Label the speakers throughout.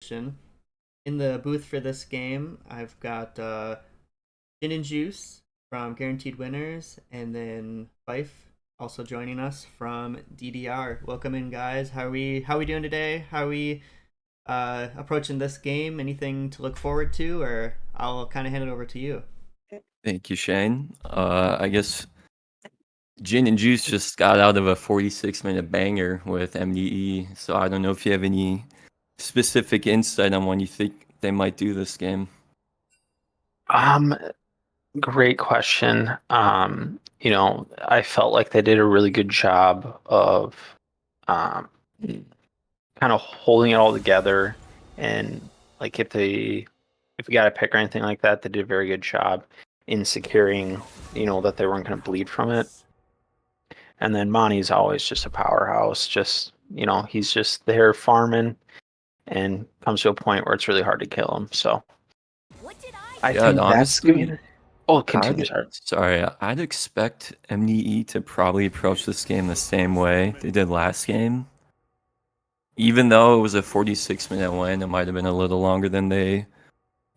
Speaker 1: competition. In the booth for this game, I've got Gin and Juice from Guaranteed Winners, and then Fife also joining us from DDR. Welcome in, guys. How we doing today? How are we approaching this game? Anything to look forward to, or I'll kind of hand it over to you.
Speaker 2: Thank you, Shane. I guess Gin and Juice just got out of a 46-minute banger with MDE, so I don't know if you have any specific insight on when you think they might do this game.
Speaker 3: Um, Great question. I felt like they did a really good job of um kind of holding it all together, and like if we got a pick or anything like that, they did a very good job in securing, that they weren't going to bleed from it. And then Monty's always just a powerhouse. He's just there farming and comes to a point where it's really hard to kill him. So I
Speaker 2: Yeah,
Speaker 3: think that's
Speaker 2: honestly,
Speaker 3: gonna. Oh, continue.
Speaker 2: I'd expect MDE to probably approach this game the same way they did last game. Even though it was a 46-minute win, it might have been a little longer than they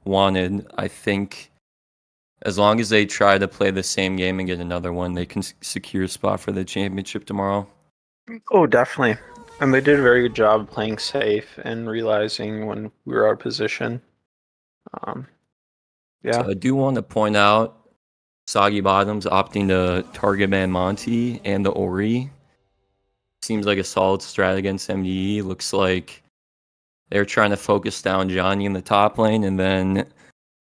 Speaker 2: wanted. I think as long as they try to play the same game and get another one, they can secure a spot for the championship tomorrow.
Speaker 3: Oh, definitely. And they did a very good job playing safe and realizing when we were out of position. Um,
Speaker 2: So
Speaker 3: yeah.
Speaker 2: I do want to point out Soggy Bottoms opting to target man Monty and the Ori. Seems like a solid strat against MDE. Looks like they're trying to focus down Johnny in the top lane, and then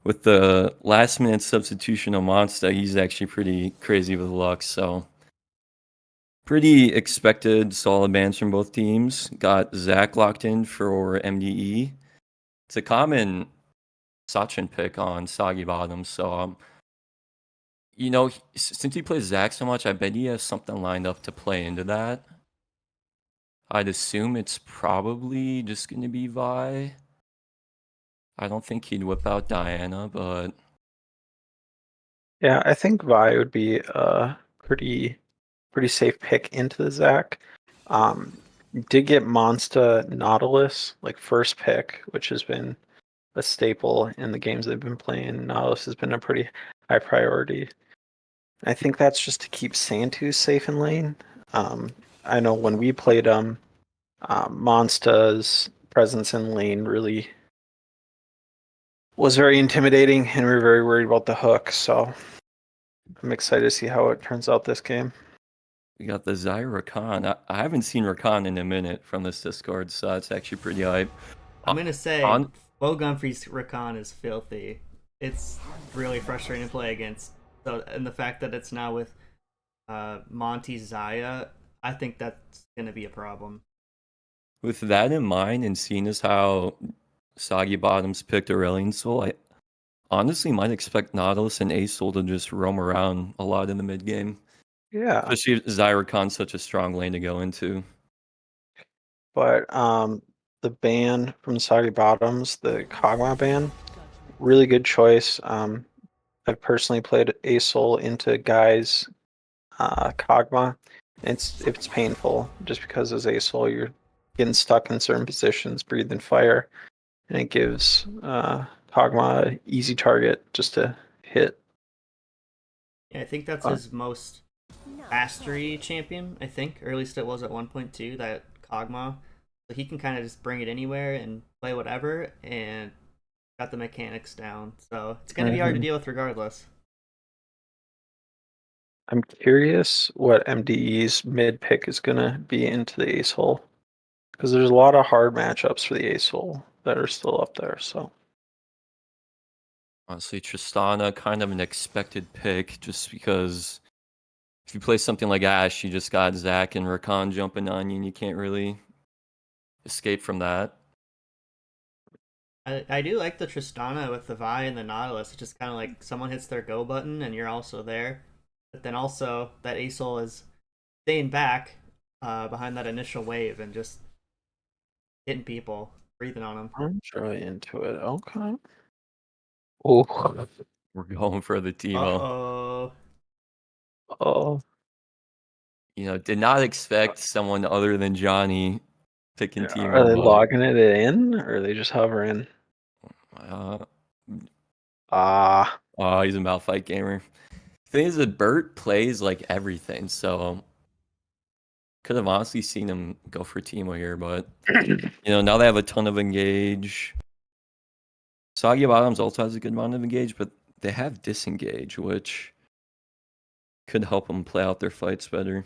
Speaker 2: with the last minute substitution of Monster, he's actually pretty crazy with luck. So pretty expected solid bans from both teams. Got Zach locked in for MDE. It's a common Sachin pick on Soggy Bottoms, so since he plays Zach so much, I bet he has something lined up to play into that. I'd assume it's probably just going to be Vi. I don't think he'd whip out Diana, but
Speaker 3: Yeah, I think Vi would be a pretty safe pick into the Zach. Did get Monster Nautilus, like first pick, which has been a staple in the games they've been playing. Nautilus has been a pretty high priority. I think that's just to keep Santu safe in lane. I know when we played Monsta's presence in lane really was very intimidating, and we were very worried about the hook. So I'm excited to see how it turns out this game.
Speaker 2: we got the Zyra Rakan. I haven't seen Rakan in a minute from this Discord, so that's actually pretty hype.
Speaker 1: I'm gonna say
Speaker 2: On
Speaker 1: Bo Gumfrey's Rakan is filthy. It's really frustrating to play against. So, and the fact that it's now with Monty Zaya, I think that's gonna be a problem.
Speaker 2: With that in mind, and seeing as how Soggy Bottoms picked Aurelion Soul, I honestly might expect Nautilus and Soul to just roam around a lot in the mid game.
Speaker 3: Yeah,
Speaker 2: Especially if Zyrakon's such a strong lane to go into.
Speaker 3: but the ban from Soggy Bottoms, the Kog'Maw ban, really good choice. I've personally played Soul into guys Kog'Maw. It's painful just because as Soul you're getting stuck in certain positions, breathing fire, and it gives Kog'Maw an easy target just to hit.
Speaker 1: Yeah, I think that's
Speaker 3: Uh,
Speaker 1: his most mastery champion, I think, or at least it was at 1.2, that Kog'Maw. So he can kind of just bring it anywhere and play whatever, and got the mechanics down. So it's going to be hard to
Speaker 3: mhm.
Speaker 1: deal with regardless.
Speaker 3: I'm curious what MDE's mid pick is gonna be into the Ace hole because there's a lot of hard matchups for the Ace hole that are still up there. So
Speaker 2: Honestly, Tristana, kind of an expected pick, just because if you play something like Ashe, you just got Zach and Rakan jumping on you, and you can't really escape from that.
Speaker 1: I do like the Tristana with the Vi and the Nautilus. It's just kind of like someone hits their go button and you're also there. But then also that Asol is staying back behind that initial wave and just hitting people, breathing on them.
Speaker 3: I'm really into it. Okay. Oh,
Speaker 2: We're going for the
Speaker 1: Uh
Speaker 2: Timo.
Speaker 1: oh.
Speaker 3: oh,
Speaker 2: Did not expect someone other than Johnny picking team
Speaker 3: Are they
Speaker 2: but
Speaker 3: logging it in or are they just hovering?
Speaker 2: uh,
Speaker 3: Ah,
Speaker 2: oh, he's a Malphite gamer. Thing is that Bert plays like everything, so could have honestly seen him go for Teemo here, but now they have a ton of engage. Soggy Bottoms also has a good amount of engage, but they have disengage, which could help them play out their fights better.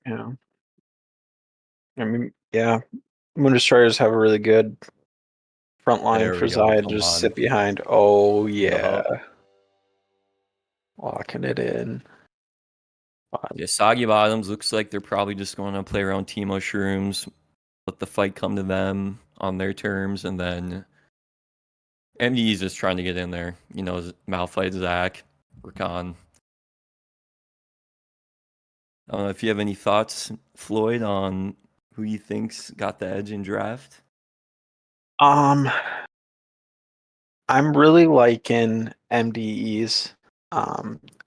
Speaker 3: yeah. I mean, yeah. Moon Destroyers have a really good front line
Speaker 2: There
Speaker 3: for
Speaker 2: we go.
Speaker 3: Zaya to
Speaker 2: Come
Speaker 3: just
Speaker 2: on.
Speaker 3: sit behind. Oh yeah.
Speaker 2: Yup.
Speaker 3: Locking it in.
Speaker 2: Yeah, Soggy Bottoms looks like they're probably just going to play around Teemo Shrooms, let the fight come to them on their terms, and then MDE is just trying to get in there. Malphite, Zach, Rakan. I don't know if you have any thoughts, Floyd, on who you think's got the edge in draft.
Speaker 3: Um, I'm really liking MDEs.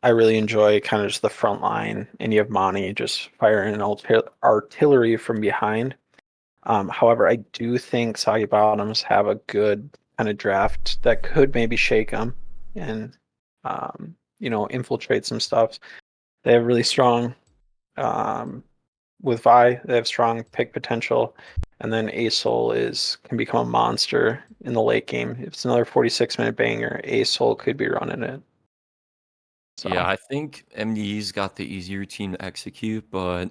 Speaker 3: I really enjoy kind of just the front line, and you have Monty just firing artillery from behind. However, I do think Soggy Bottoms have a good kind of draft that could maybe shake them and infiltrate some stuff. They have really strong um, with Vi. They have strong pick potential, and then Asol can become a monster in the late game. If it's another 46-minute banger, Asol could be running it.
Speaker 2: Yeah,
Speaker 3: So
Speaker 2: I think MDE's got the easier team to execute, but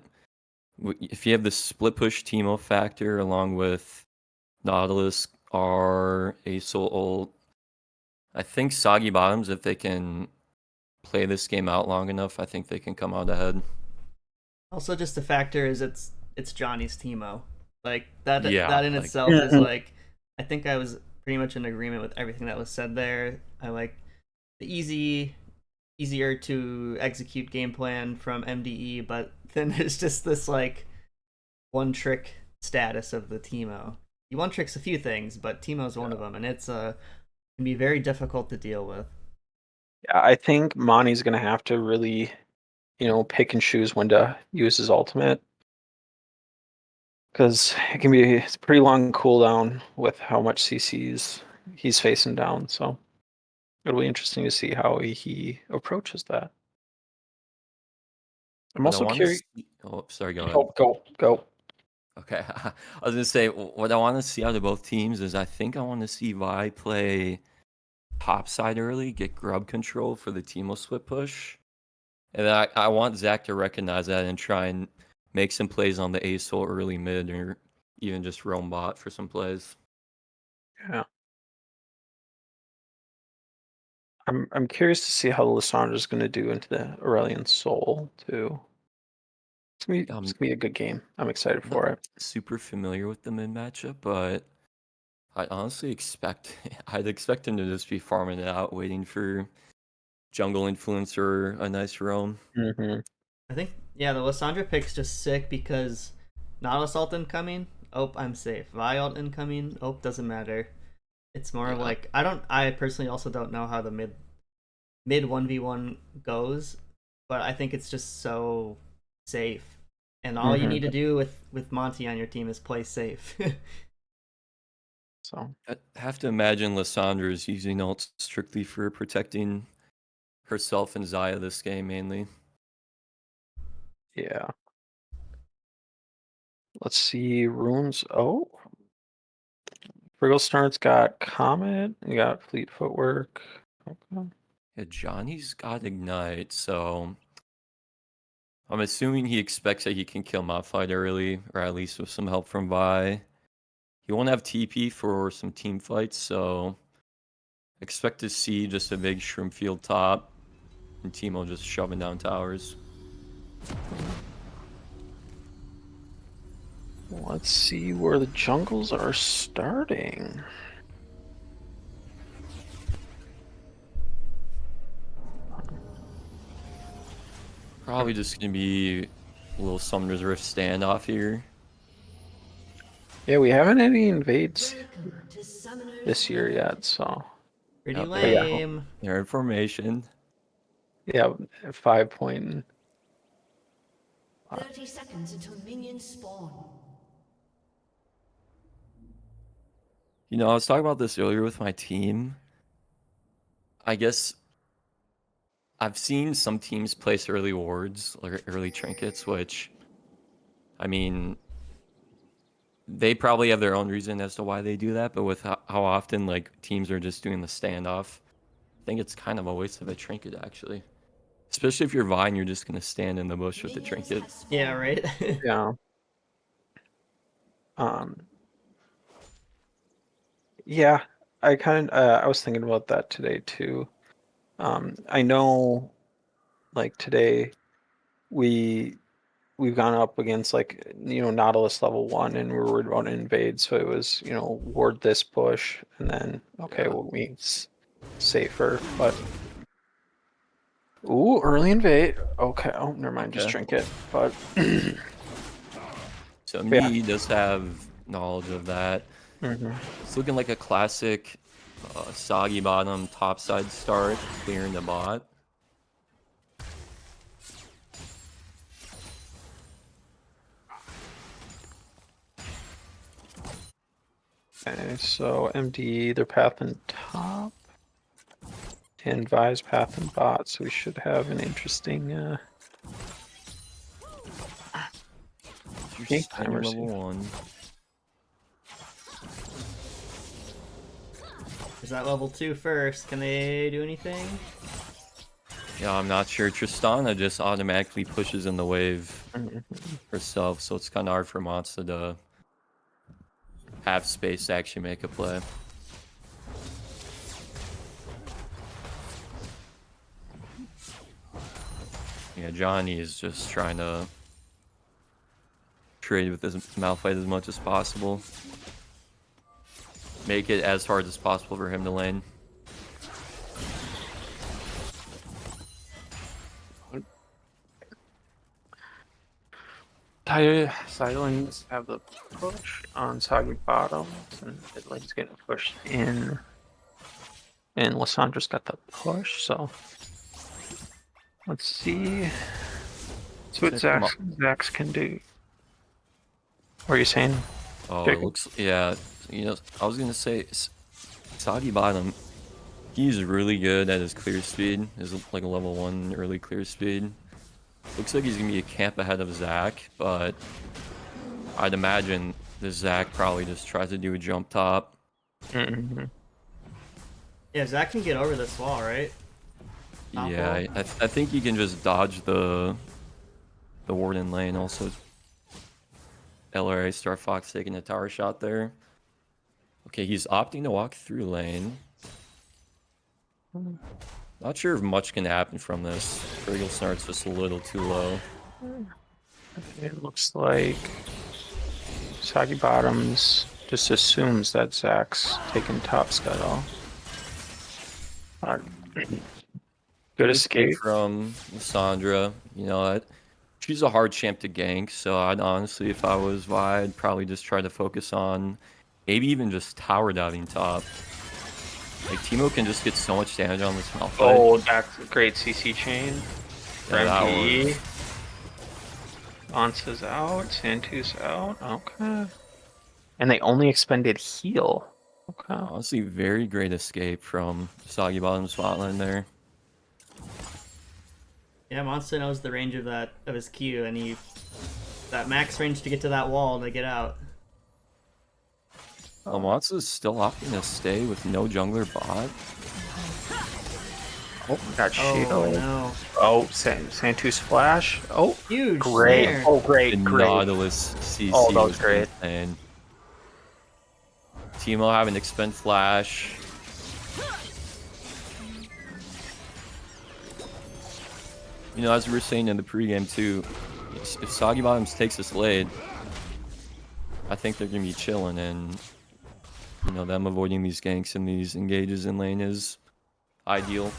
Speaker 2: if you have the split push Teemo factor along with Nautilus, R, Asol, ult, I think Soggy Bottoms, if they can play this game out long enough, I think they can come out ahead.
Speaker 1: Also, just the factor is it's Johnny's Teemo. Like that
Speaker 2: Yeah,
Speaker 1: that in
Speaker 2: like
Speaker 1: itself is like, I think I was pretty much in agreement with everything that was said there. I like the easier to execute game plan from MDE, but then there's just this like one trick status of the Teemo. You one tricks a few things, but Teemo's one of them, and it's can be very difficult to deal with.
Speaker 3: yeah, I think Monty's gonna have to really, pick and choose when to use his ultimate. Because it's a pretty long cooldown with how much CCs he's facing down. So it'll be interesting to see how he approaches that. I'm
Speaker 2: what I
Speaker 3: also
Speaker 2: want to
Speaker 3: curious.
Speaker 2: see. Oh, sorry, go ahead.
Speaker 3: Go.
Speaker 2: Okay, I was gonna say what I want to see out of both teams is I think I want to see Vi play top side early, get grub control for the Teemo split push, and then I want Zach to recognize that and try and make some plays on the Asol early mid or even just roam bot for some plays.
Speaker 3: Yeah. I'm curious to see how Lissandra's going to do into the Aurelion Soul too. It's
Speaker 2: I'm
Speaker 3: gonna be a good game. I'm excited
Speaker 2: not
Speaker 3: for it.
Speaker 2: super familiar with the mid matchup, but I honestly I'd expect him to just be farming it out, waiting for jungle influence or a nice roam.
Speaker 3: Hmm.
Speaker 1: I think, yeah, the Lissandra pick's just sick because Nautilus ult incoming. Oh, I'm safe. Vi ult incoming. Oh, doesn't matter. It's more of
Speaker 2: Yeah,
Speaker 1: like, I personally also don't know how the mid 1v1 goes, but I think it's just so safe. And all you
Speaker 3: Hmm.
Speaker 1: need to do with Monty on your team is play safe.
Speaker 3: So
Speaker 2: I have to imagine Lissandra is using ults strictly for protecting herself and Zaya this game mainly.
Speaker 3: yeah, let's see runes. Oh, Brigglestar's got Comet. You got Fleet Footwork. Okay.
Speaker 2: Yeah, Johnny's got Ignite, so I'm assuming he expects that he can kill Malphite early, or at least with some help from Vi. He won't have TP for some team fights, so expect to see just a big shroom field top and Teemo just shoving down towers.
Speaker 3: Let's see where the jungles are starting.
Speaker 2: Probably just gonna be a little Summoner's Rift standoff here.
Speaker 3: Yeah, we haven't any invades
Speaker 4: Welcome to Summoner's
Speaker 3: this year
Speaker 4: Rift.
Speaker 3: yet, so
Speaker 1: Pretty
Speaker 2: Yep,
Speaker 3: but yeah,
Speaker 1: lame.
Speaker 2: they're in formation.
Speaker 3: yeah, 5 point.
Speaker 4: 30 seconds until minions spawn.
Speaker 2: You know, I was talking about this earlier with my team. I guess I've seen some teams place early wards or early trinkets, which, I mean, they probably have their own reason as to why they do that. But with how often like teams are just doing the standoff, I think it's kind of a waste of a trinket actually. Especially if you're Vine, you're just gonna stand in the bush with the trinket.
Speaker 1: Yeah, right.
Speaker 3: Yeah. Um, yeah, I was thinking about that today too. I know like today we we've gone up against like Nautilus level 1 and we're worried about invade, so it was ward this push and then okay,
Speaker 2: Yeah.
Speaker 3: we'll be safer, but ooh, early invade. Okay, oh never mind, just
Speaker 2: Okay.
Speaker 3: trinket. But
Speaker 2: So
Speaker 3: yeah.
Speaker 2: MDE does have knowledge of that.
Speaker 3: Mhm.
Speaker 2: It's looking like a classic soggy bottom topside start, clearing the bot.
Speaker 3: Okay, so MDE, their path in top and Vi's path in bot, so we should have an interesting
Speaker 2: You're
Speaker 3: game
Speaker 2: standing
Speaker 3: timer.
Speaker 2: level 1.
Speaker 1: Is that level 2 first? Can they do anything?
Speaker 2: Yeah, I'm not sure. Tristana just automatically pushes in the wave herself, so it's kind of hard for Monster to have space to actually make a play. Yeah, Johnny is just trying to trade with his Malphite as much as possible. Make it as hard as possible for him to lane.
Speaker 3: Silence have the push on Soggy Bottoms, and mid lane's getting pushed in. And Lissandra's got the push, so let's see. See what Zax can do. What are you saying?
Speaker 2: Oh,
Speaker 3: Jacob?
Speaker 2: it looks, yeah, I was gonna say, Soggy Bottom, he's really good at his clear speed, his like a level 1 early clear speed. Looks like he's gonna be a camp ahead of Zach, but I'd imagine the Zach probably just tries to do a jump top.
Speaker 3: Mm-hmm.
Speaker 1: Yeah, Zach can get over this wall, right? Top
Speaker 2: Yeah,
Speaker 1: wall?
Speaker 2: I think he can just dodge the Warden lane. Also, LRA Star Fox taking a tower shot there. Okay, he's opting to walk through lane. Not sure if much can happen from this. Friggle Snart's just a little too low.
Speaker 3: It looks like Soggy Bottoms just assumes that Zach's taking top scuttle. Good escape
Speaker 2: from Lissandra. You know, she's a hard champ to gank, so I'd honestly, if I was Vi, I'd probably just try to focus on maybe even just tower diving top. Like, Teemo can just get so much damage on this Malphite.
Speaker 3: Oh, that's a great CC chain.
Speaker 2: Yeah, that was...
Speaker 3: Ansa's out, Santu's out, okay. And they only expended heal. Okay.
Speaker 2: Honestly, very great escape from Soggy Bottom's bot lane there.
Speaker 1: Yeah, Monster knows the range of his Q, and that max range to get to that wall to get out.
Speaker 2: Monster's still opting to stay with no jungler bot.
Speaker 3: Oh, got shield.
Speaker 1: Oh no!
Speaker 3: Oh, Santu's flash. Oh,
Speaker 1: Huge
Speaker 3: great!
Speaker 1: snare.
Speaker 3: Oh, great!
Speaker 2: The
Speaker 3: Great!
Speaker 2: Nautilus CC
Speaker 3: Oh, that was great.
Speaker 2: And Teemo having expend flash. You know, as we were saying in the pregame too, if Soggy Bottoms takes this lane, I think they're gonna be chilling, and you know, them avoiding these ganks and these engages in lane is ideal.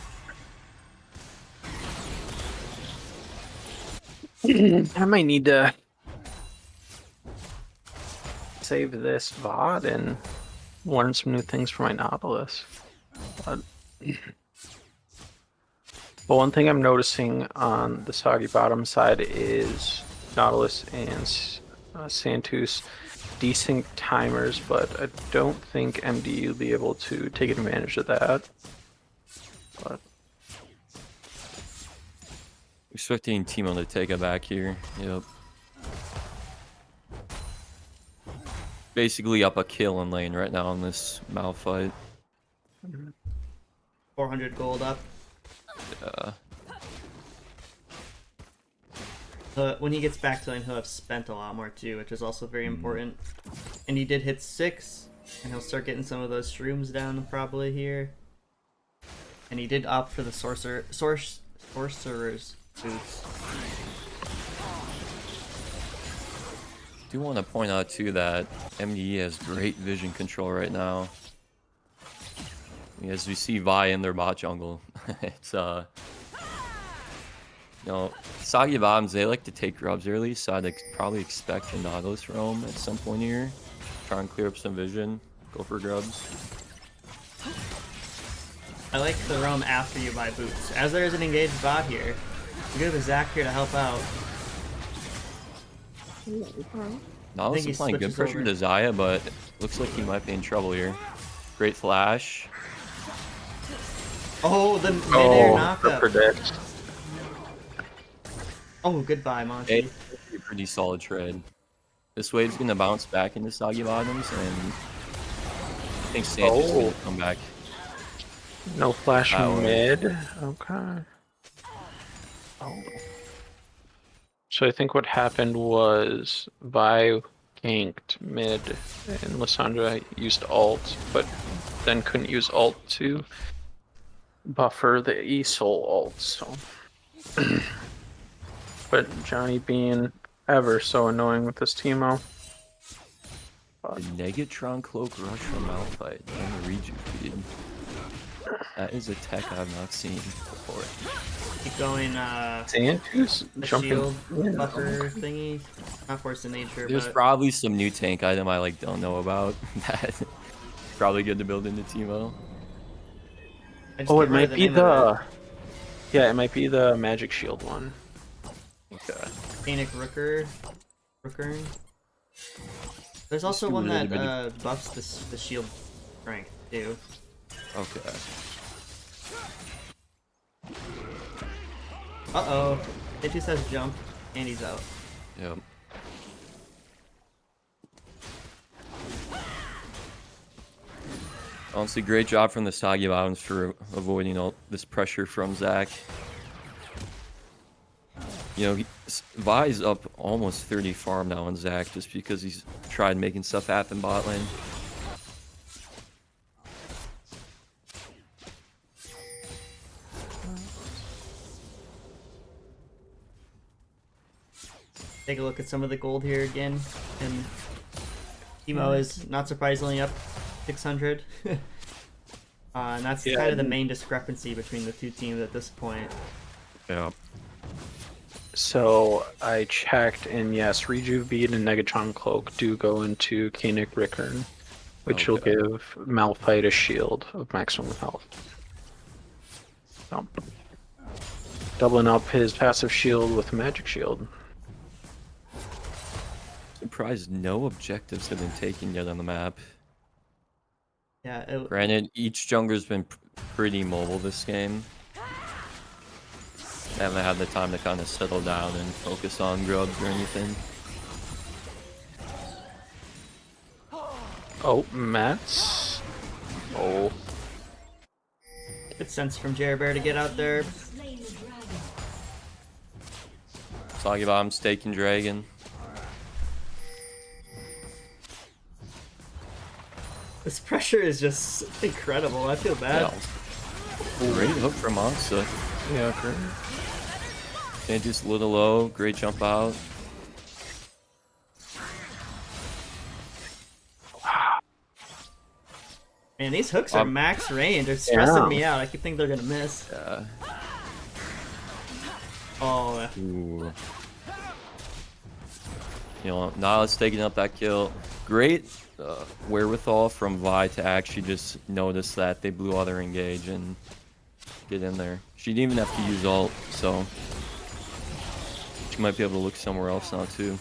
Speaker 3: I might need to save this VOD and learn some new things for my Nautilus. But one thing I'm noticing on the Soggy Bottom side is Nautilus and Santus decent timers, but I don't think MDE will be able to take advantage of that. But
Speaker 2: Expecting Timo to take it back here. Yep. Basically up a kill in lane right now in this Malphite.
Speaker 1: 400 gold up.
Speaker 2: Yeah.
Speaker 1: When he gets back to lane, he'll have spent a lot more too, which is also very important. And he did hit 6, and he'll start getting some of those shrooms down probably here. And he did opt for the sorcerer's boots.
Speaker 2: Do want to point out too that MDE has great vision control right now. As we see Vi in their bot jungle, it's Soggy Bottoms, they like to take grubs early, so I'd probably expect a Nautilus roam at some point here. Try and clear up some vision, go for grubs.
Speaker 1: I like the roam after you buy boots. As there is an engaged bot here, you do have a Zac here to help out.
Speaker 2: Nautilus is applying good pressure to Xayah, but looks like he might be in trouble here. Great flash.
Speaker 1: Oh, the mid-air knockup.
Speaker 3: Predict.
Speaker 1: Oh, goodbye, Monty.
Speaker 2: Pretty solid trade. This wave's gonna bounce back into Soggy Bottoms, and I think Sandy's gonna come back.
Speaker 3: No flash mid. Okay. Oh. So I think what happened was Vi ganked mid, and Lissandra used ult, but then couldn't use ult to buffer the ESOL ult. So, but Johnny being ever so annoying with this Teemo.
Speaker 2: The Negatron Cloak Rush from Malphite and the Reju feed. That is a tech I've not seen before.
Speaker 1: Keep going,
Speaker 3: Santu's jumping
Speaker 1: shield buffer thingy. Not forced in nature,
Speaker 2: There's
Speaker 1: but
Speaker 2: probably some new tank item I don't know about. That's probably good to build into Teemo.
Speaker 3: Oh, it might be the... Yeah, it might be the Magic Shield one.
Speaker 2: Okay.
Speaker 1: Scenic Rooker. There's also one that buffs the shield strength too.
Speaker 2: Okay.
Speaker 1: Uh-oh. It just says jump, and he's out.
Speaker 2: Yep. Honestly, great job from the Soggy Bottoms for avoiding all this pressure from Zac. Vi's up almost 30 farm now on Zac just because he's tried making stuff happen bot lane.
Speaker 1: Take a look at some of the gold here again, and Teemo is not surprisingly up 600. And that's kind of the main discrepancy between the two teams at this point.
Speaker 2: Yeah.
Speaker 3: So I checked, and yes, Reju Bead and Negatron Cloak do go into Kanik Rickern, which will give Malphite a shield of maximum health. So, doubling up his passive shield with Magic Shield.
Speaker 2: Surprised no objectives have been taken yet on the map.
Speaker 1: Yeah.
Speaker 2: Granted, each jungler's been pretty mobile this game. They haven't had the time to kind of settle down and focus on grubs or anything.
Speaker 3: Oh, Mats. Oh.
Speaker 1: Good sense from Jerbear to get out there.
Speaker 2: Soggy Bottom's taking Dragon.
Speaker 1: This pressure is just incredible. I feel bad.
Speaker 2: Yeah. Great hook from Monster.
Speaker 3: Yeah, great.
Speaker 2: And just a little low. Great jump out.
Speaker 1: Man, these hooks are max range. They're stressing me out. I keep thinking they're gonna miss.
Speaker 2: Yeah.
Speaker 1: Oh.
Speaker 2: Ooh. Nautilus taking up that kill. Great wherewithal from Vi to actually just notice that they blew out their engage and get in there. She didn't even have to use ult, so she might be able to look somewhere else now too.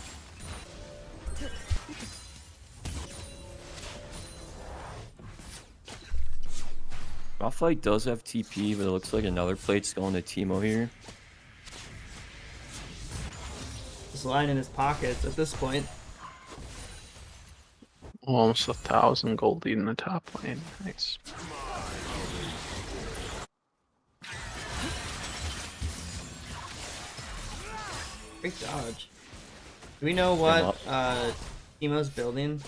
Speaker 2: Malphite does have TP, but it looks like another plate's going to Teemo here.
Speaker 1: Just lying in his pockets at this point.
Speaker 3: Almost 1,000 gold lead in the top lane. Nice.
Speaker 1: Great dodge. Do we know what Teemo's building?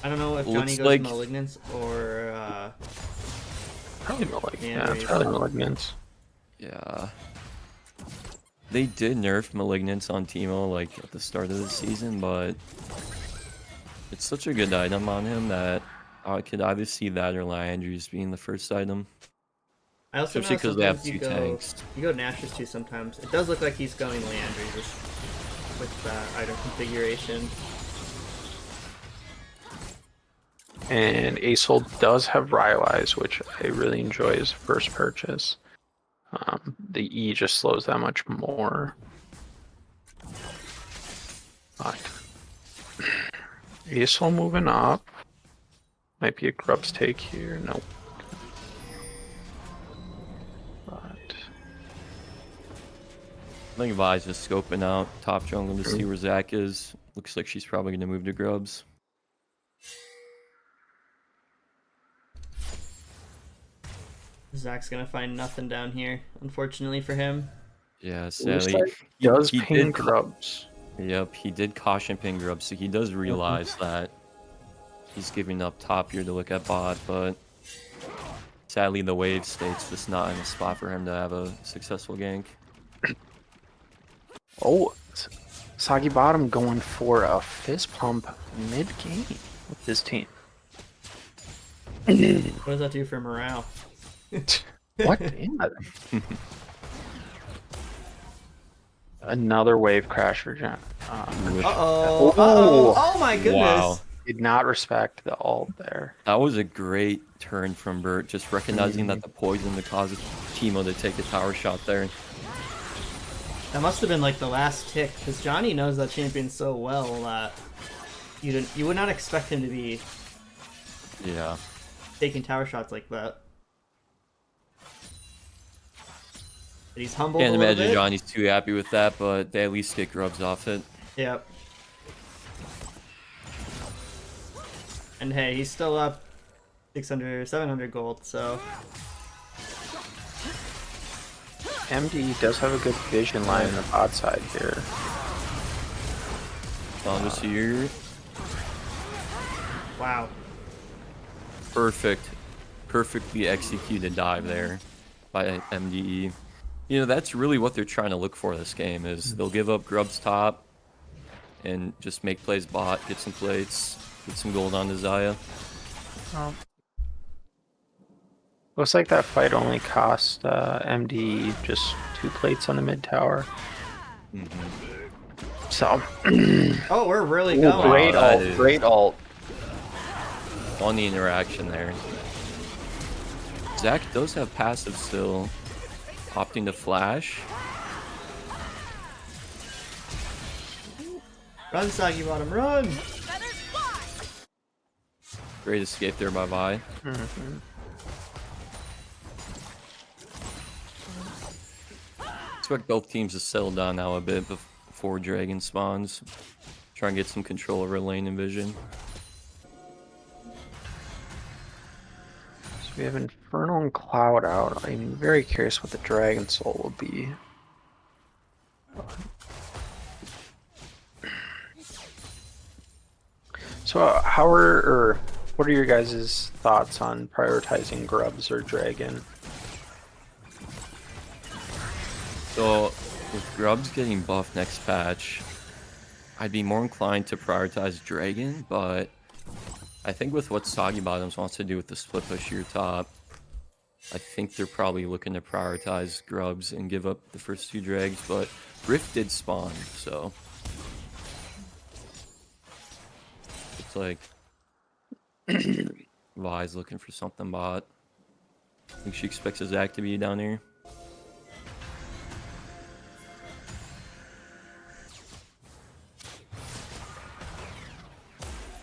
Speaker 1: I don't know if Johnny
Speaker 2: Looks
Speaker 1: goes
Speaker 2: like-
Speaker 1: Malignance or
Speaker 3: Probably Malignance.
Speaker 1: Yeah,
Speaker 3: Yeah, it's probably Malignance.
Speaker 2: Yeah. They did nerf Malignance on Teemo like at the start of the season, but it's such a good item on him that I could either see that or Liandry's being the first item.
Speaker 1: I also
Speaker 2: Especially
Speaker 1: know
Speaker 2: because they have
Speaker 1: sometimes
Speaker 2: two tanks.
Speaker 1: you go Nash's too sometimes. It does look like he's going Leandry just with that item configuration.
Speaker 3: And Aesol does have Rylai's, which I really enjoy as first purchase. The E just slows that much more. But Aesol moving up. Might be a Grub's take here. Nope. But
Speaker 2: I think Vi's just scoping out top jungle to see where Zach is. Looks like she's probably going to move to Grubs.
Speaker 1: Zach's gonna find nothing down here, unfortunately for him.
Speaker 2: Yeah,
Speaker 3: looks
Speaker 2: sadly.
Speaker 3: like he does
Speaker 2: he
Speaker 3: ping
Speaker 2: did
Speaker 3: Grubs.
Speaker 2: Yep, he did caution ping Grubs, so he does realize that he's giving up top here to look at bot, but sadly the wave state's just not in a spot for him to have a successful gank.
Speaker 3: Oh, Soggy Bottom going for a fist pump mid-game with his team.
Speaker 1: What does that do for morale?
Speaker 3: What? Yeah. Another wave crash for John.
Speaker 1: Uh-oh.
Speaker 3: Oh.
Speaker 1: Oh my goodness.
Speaker 2: Wow.
Speaker 3: Did not respect the ult there.
Speaker 2: That was a great turn from Bert, just recognizing that the poison would cause Teemo to take a tower shot there.
Speaker 1: That must have been like the last tick, because Johnny knows that champion so well that you would not expect him to be
Speaker 2: Yeah.
Speaker 1: taking tower shots like that. But he's humbled
Speaker 2: Can't
Speaker 1: a little
Speaker 2: imagine
Speaker 1: bit.
Speaker 2: Johnny's too happy with that, but they at least get Grubs off it.
Speaker 1: Yep. And hey, he's still up 600, 700 gold, so
Speaker 3: MDE does have a good vision line on the bot side here.
Speaker 2: Saunders here.
Speaker 1: wow.
Speaker 2: Perfectly executed dive there by MDE. You know, that's really what they're trying to look for this game, is they'll give up Grubs top and just make plays bot, get some plates, get some gold on to Zaya.
Speaker 3: Looks like that fight only cost MDE just 2 plates on the mid tower. So,
Speaker 1: Oh, we're really
Speaker 3: ooh,
Speaker 1: going.
Speaker 3: great
Speaker 2: that
Speaker 3: ult,
Speaker 2: is-
Speaker 3: great ult.
Speaker 2: Funny interaction there. Zach does have passive still, opting to flash.
Speaker 1: Run, Soggy Bottom, run!
Speaker 2: Great escape there by Vi. Expect both teams to settle down now a bit before Dragon spawns. Try and get some control over lane and vision.
Speaker 3: So we have Infernal and Cloud out. I'm very curious what the Dragon Soul will be. So what are your guys' thoughts on prioritizing Grubs or Dragon?
Speaker 2: So, with Grubs getting buffed next patch, I'd be more inclined to prioritize Dragon, but I think with what Soggy Bottoms wants to do with the split push here top, I think they're probably looking to prioritize Grubs and give up the first 2 drags, but Rift did spawn, so it's like Vi's looking for something bot. I think she expects his Zach to be down here.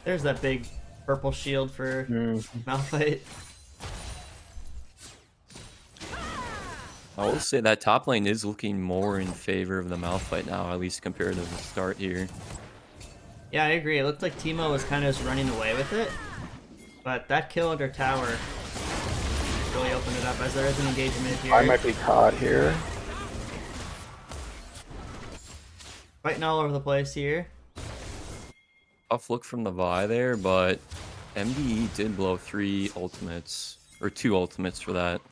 Speaker 1: There's that big purple shield for Malphite.
Speaker 2: I will say that top lane is looking more in favor of the Malphite now, at least compared to the start here.
Speaker 1: Yeah, I agree. It looked like Teemo was kind of just running away with it, but that kill under tower really opened it up as there is an engagement here.
Speaker 3: I might be caught here.
Speaker 1: Fighting all over the place here.
Speaker 2: Tough look from the Vi there, but MDE did blow 3 ultimates, or 2 ultimates for that.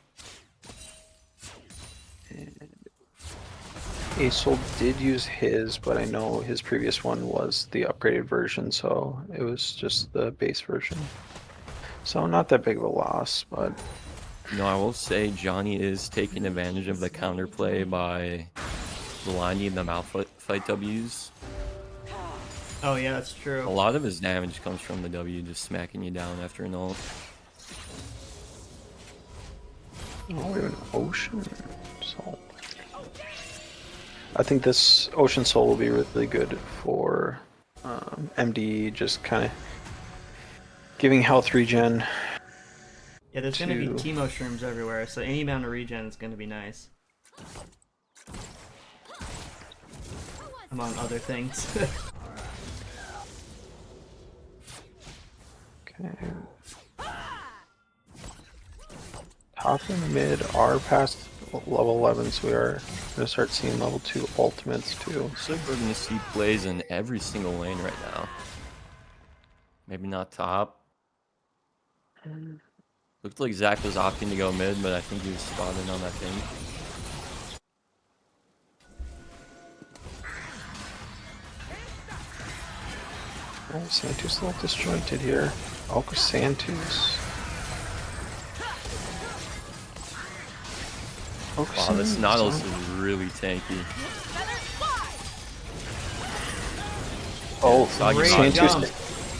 Speaker 3: Asol did use his, but I know his previous one was the upgraded version, so it was just the base version. So not that big of a loss, but
Speaker 2: You know, I will say Johnny is taking advantage of the counterplay by blinding the Malphite Ws.
Speaker 1: Oh yeah, that's true.
Speaker 2: A lot of his damage comes from the W just smacking you down after an ult.
Speaker 3: oh, we have an Ocean Soul. I think this Ocean Soul will be really good for MDE, just kind of giving health regen.
Speaker 1: Yeah, there's going to be Teemo shrooms everywhere, so any amount of regen is going to be nice. Among other things.
Speaker 3: Okay. Top and mid are past level 11, so we are going to start seeing level 2 ultimates too.
Speaker 2: Looks like we're going to see plays in every single lane right now. Maybe not top. Looked like Zach was opting to go mid, but I think he was spotted on that thing.
Speaker 3: Alright, Santus a little disjointed here. Ultra Santus.
Speaker 2: Wow, this Nautilus is really tanky.
Speaker 3: Oh,
Speaker 1: Great
Speaker 3: Santus.
Speaker 1: jump.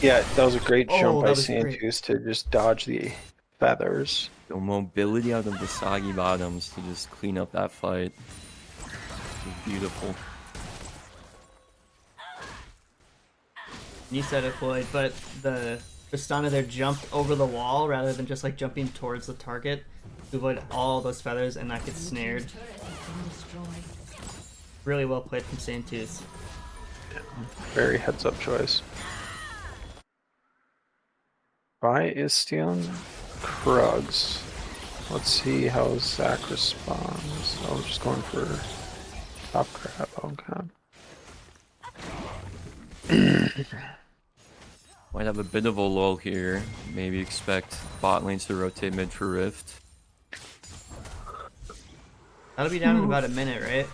Speaker 3: Yeah, that was a great jump by
Speaker 1: that was
Speaker 3: Santus to just dodge the feathers.
Speaker 2: The mobility out of the Soggy Bottoms to just clean up that fight. It was beautiful.
Speaker 1: You said it, Floyd, but the Tristana there jumped over the wall rather than just like jumping towards the target to avoid all those feathers and not get snared. Really well played from Santus.
Speaker 3: Very heads up choice. Vi is stealing Krugs. Let's see how Zach responds. Oh, just going for top crab. Okay.
Speaker 2: Might have a bit of a lull here. Maybe expect bot lanes to rotate mid for Rift.
Speaker 1: That'll be down in about a minute, right?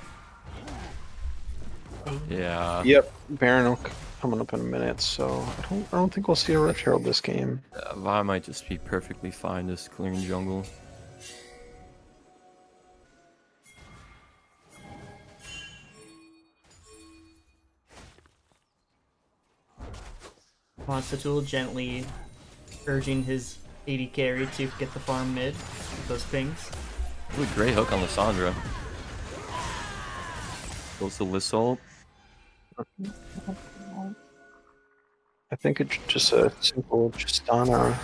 Speaker 2: Yeah.
Speaker 3: Yep, Baron coming up in a minute, so I don't think we'll see a Rift Herald this game.
Speaker 2: Vi might just be perfectly fine just clearing jungle.
Speaker 1: Constitul gently urging his AD carry to get the farm mid with those pings.
Speaker 2: Ooh, great hook on Lissandra. Goes to Lissol.
Speaker 3: I think it's just a simple Tristana.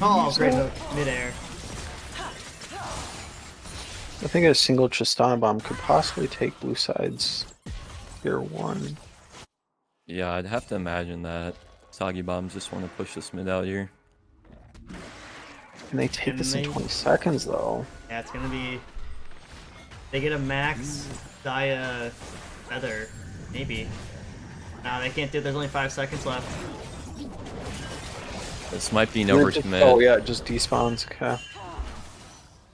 Speaker 1: Oh, great hook, midair.
Speaker 3: I think a single Tristana bomb could possibly take blue side's tier 1.
Speaker 2: Yeah, I'd have to imagine that. Soggy Bombs just want to push this mid out here.
Speaker 3: Can they take this in 20 seconds though?
Speaker 1: Yeah, it's gonna be. They get a max Dia feather, maybe. Nah, they can't do it. There's only 5 seconds left.
Speaker 2: This might be no versus mid.
Speaker 3: Oh yeah, it just despawns. Okay.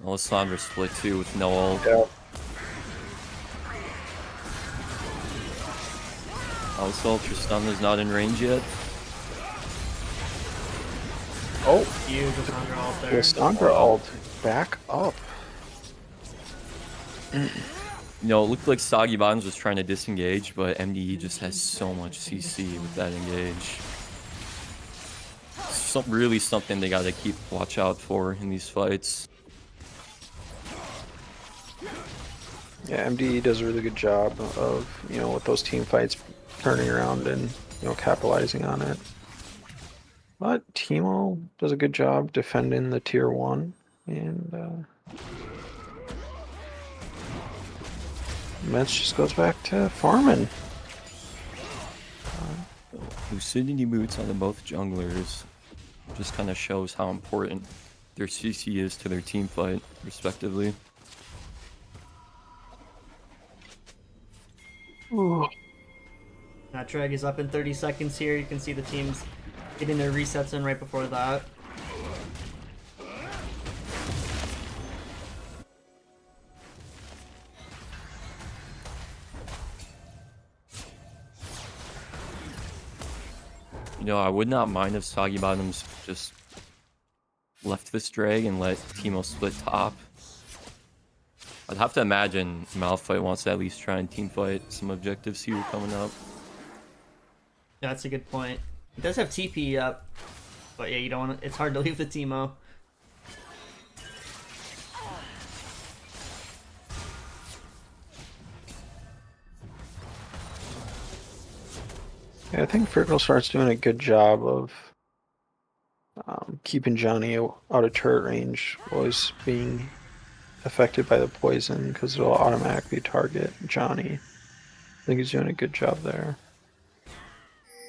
Speaker 2: Lissandra split 2 with no ult.
Speaker 3: Yeah.
Speaker 2: Also, Tristana's not in range yet.
Speaker 3: Oh,
Speaker 1: Huge Lissandra ult there.
Speaker 3: Lissandra ult back up.
Speaker 2: You know, it looked like Soggy Bottoms was trying to disengage, but MDE just has so much CC with that engage. Really something they gotta keep watch out for in these fights.
Speaker 3: Yeah, MDE does a really good job of, with those team fights, turning around and, capitalizing on it. But Teemo does a good job defending the tier 1, and Match just goes back to farming.
Speaker 2: Lucidity boots on the both junglers just kind of shows how important their CC is to their team fight, respectively.
Speaker 3: Ooh.
Speaker 1: Drag is up in 30 seconds here. You can see the teams getting their resets in right before that.
Speaker 2: You know, I would not mind if Soggy Bottoms just left this drag and let Teemo split top. I'd have to imagine Malphite wants to at least try and team fight some objectives here coming up.
Speaker 1: Yeah, that's a good point. It does have TP up, but yeah, you don't want to, it's hard to leave the Teemo.
Speaker 3: Yeah, I think Fergal starts doing a good job of keeping Johnny out of turret range while he's being affected by the poison, because it'll automatically target Johnny. I think he's doing a good job there.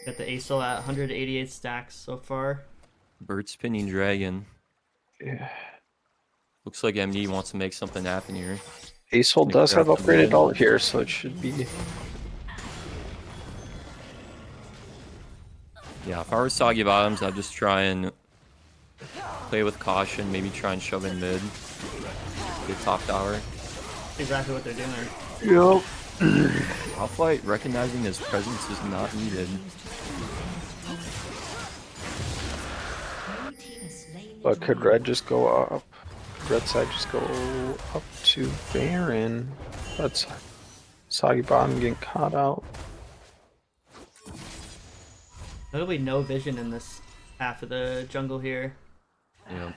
Speaker 1: Got the Acel at 188 stacks so far.
Speaker 2: Bird spinning dragon.
Speaker 3: Yeah.
Speaker 2: Looks like MD wants to make something happen here.
Speaker 3: Acehole
Speaker 2: Gonna
Speaker 3: does
Speaker 2: clear
Speaker 3: have
Speaker 2: out the
Speaker 3: upgraded
Speaker 2: mid.
Speaker 3: ult here, so it should be.
Speaker 2: Yeah, if I were Soggy Bottoms, I'd just try and play with caution, maybe try and shove in mid. Get top tower.
Speaker 1: Exactly what they're doing there.
Speaker 3: Yep.
Speaker 2: Malphite recognizing his presence is not needed.
Speaker 3: But could Red just go up? Red side just go up to Baron. That's Soggy Bottom getting caught out.
Speaker 1: Literally no vision in this half of the jungle here.
Speaker 2: Yeah.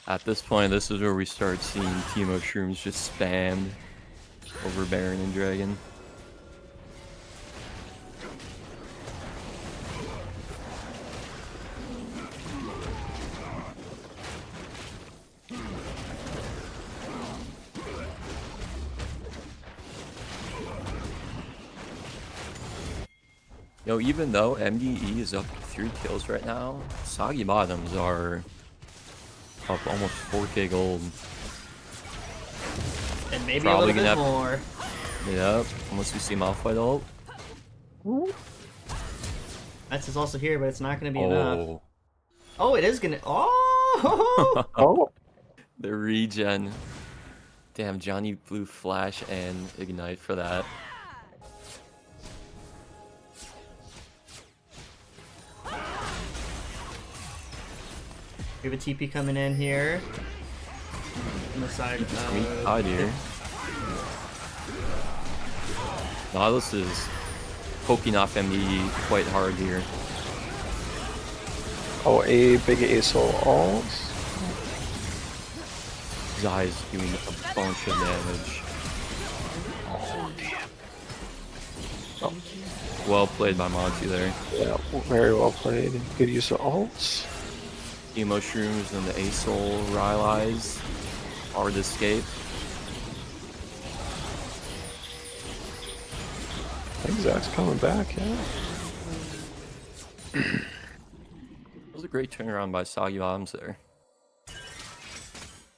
Speaker 2: At this point, this is where we start seeing Teemo Shrooms just spammed over Baron and Dragon. Yo, even though MDE is up 3 kills right now, Soggy Bottoms are up almost 4k gold.
Speaker 1: And maybe
Speaker 2: Probably
Speaker 1: a little bit
Speaker 2: gonna
Speaker 1: more.
Speaker 2: Yep, unless we see Malphite ult.
Speaker 1: That's also here, but it's not going to be enough.
Speaker 2: Oh,
Speaker 1: Oh, it is going to... Oh!
Speaker 3: Oh,
Speaker 2: the regen. Damn, Johnny blew Flash and Ignite for that.
Speaker 1: We have a TP coming in here. On the side
Speaker 2: Sweet out here. Nautilus is poking off MDE quite hard here.
Speaker 3: oh, a big Acehole ult.
Speaker 2: Zai's doing a bunch of damage.
Speaker 3: Oh, damn. Oh,
Speaker 2: Well played by Monty there.
Speaker 3: yeah, very well played. Good use of ults.
Speaker 2: Teemo Shrooms and the Acel Rylai's hard escape.
Speaker 3: I think Zach's coming back, yeah.
Speaker 2: It was a great turnaround by Soggy Bottoms there.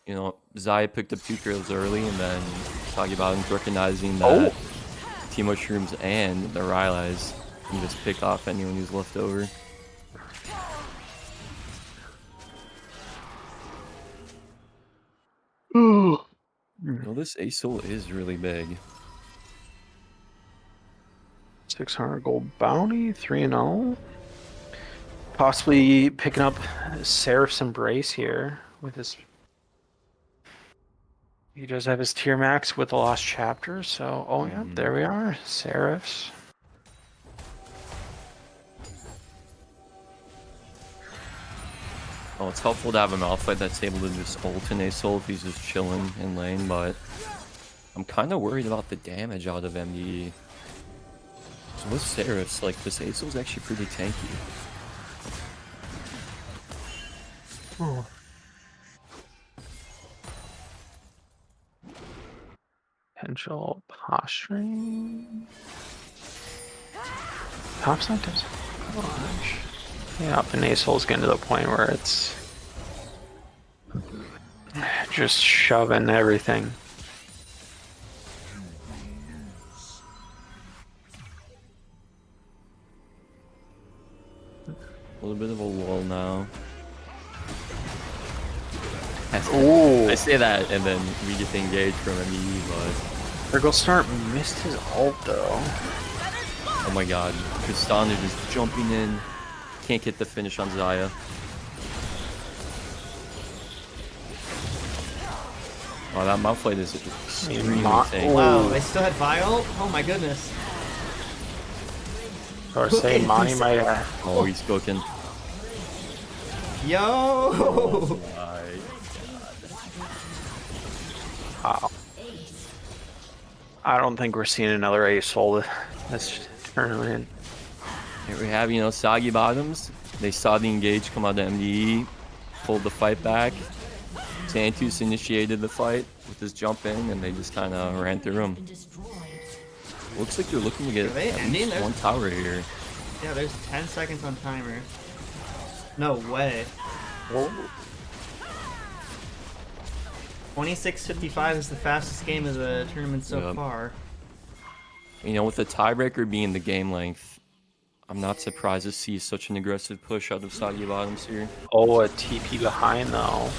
Speaker 2: You know, Zai picked up 2 kills early, and then Soggy Bottoms recognizing that Teemo Shrooms and the Rylai's can just pick off anyone who's left over. Well, this Acel is really big.
Speaker 3: 600 gold bounty, 3-0. Possibly picking up Seraph's Embrace here with his. He does have his tier max with the Lost Chapter, so oh yeah, there we are, Seraph's.
Speaker 2: Oh, it's helpful to have a Malphite that's able to just ult an Acel if he's just chilling in lane, but I'm kind of worried about the damage out of MDE. So with Seraph's, like, this Acel's actually pretty tanky.
Speaker 3: Oh. potential posturing. Top side does push. Yeah, if an ace-hole is getting to the point where it's just shoving everything.
Speaker 2: A little bit of a lull now.
Speaker 3: Ooh.
Speaker 2: I say that, and then we get the engage from MDE, but
Speaker 3: There goes Start missed his ult though.
Speaker 2: oh my god, Tristan is just jumping in. Can't get the finish on Zaya. Wow, that Malphite is extremely insane.
Speaker 1: Wow, they still had Vile? Oh my goodness.
Speaker 3: Or say Monty might
Speaker 2: Oh, he's cooking.
Speaker 1: Yo!
Speaker 2: Oh my god.
Speaker 3: Wow. I don't think we're seeing another ace-hole this tournament.
Speaker 2: Here we have, you know, Soggy Bottoms. They saw the engage come out of MDE, pulled the fight back. Santus initiated the fight with his jump in, and they just kind of ran through him. Looks like they're looking to get at least one tower here.
Speaker 1: Yeah, there's 10 seconds on timer. No way.
Speaker 3: Whoa.
Speaker 1: 26:55 is the fastest game of the tournament so
Speaker 2: Yep.
Speaker 1: far.
Speaker 2: You know, with the tiebreaker being the game length, I'm not surprised to see such an aggressive push out of Soggy Bottoms here.
Speaker 3: Oh, a TP behind though.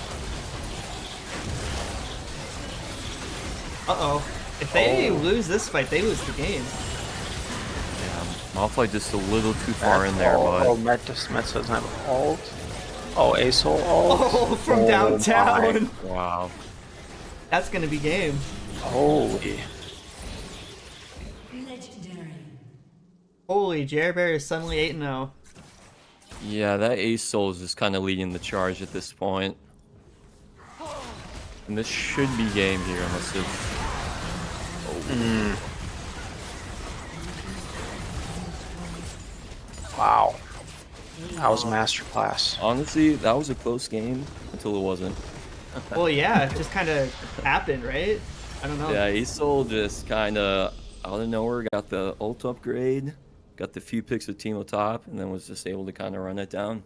Speaker 1: Uh-oh. If they lose this fight, they lose the game.
Speaker 2: Yeah, Malphite just a little too far in there, but
Speaker 3: Oh, Met doesn't have ult. Oh, ace-hole ult.
Speaker 1: Oh, from downtown.
Speaker 2: wow.
Speaker 1: That's gonna be game.
Speaker 3: Holy.
Speaker 1: Holy, Jerbear is suddenly 8-0.
Speaker 2: Yeah, that Ace Soul is just kind of leading the charge at this point. And this should be game here, unless it's...
Speaker 3: Wow. That was a masterclass.
Speaker 2: Honestly, that was a close game until it wasn't.
Speaker 1: Well, yeah, it just kind of happened, right? I don't know.
Speaker 2: Yeah, Ace Soul just kind of out of nowhere got the ult upgrade, got the few picks of Teemo top, and then was just able to kind of run it down.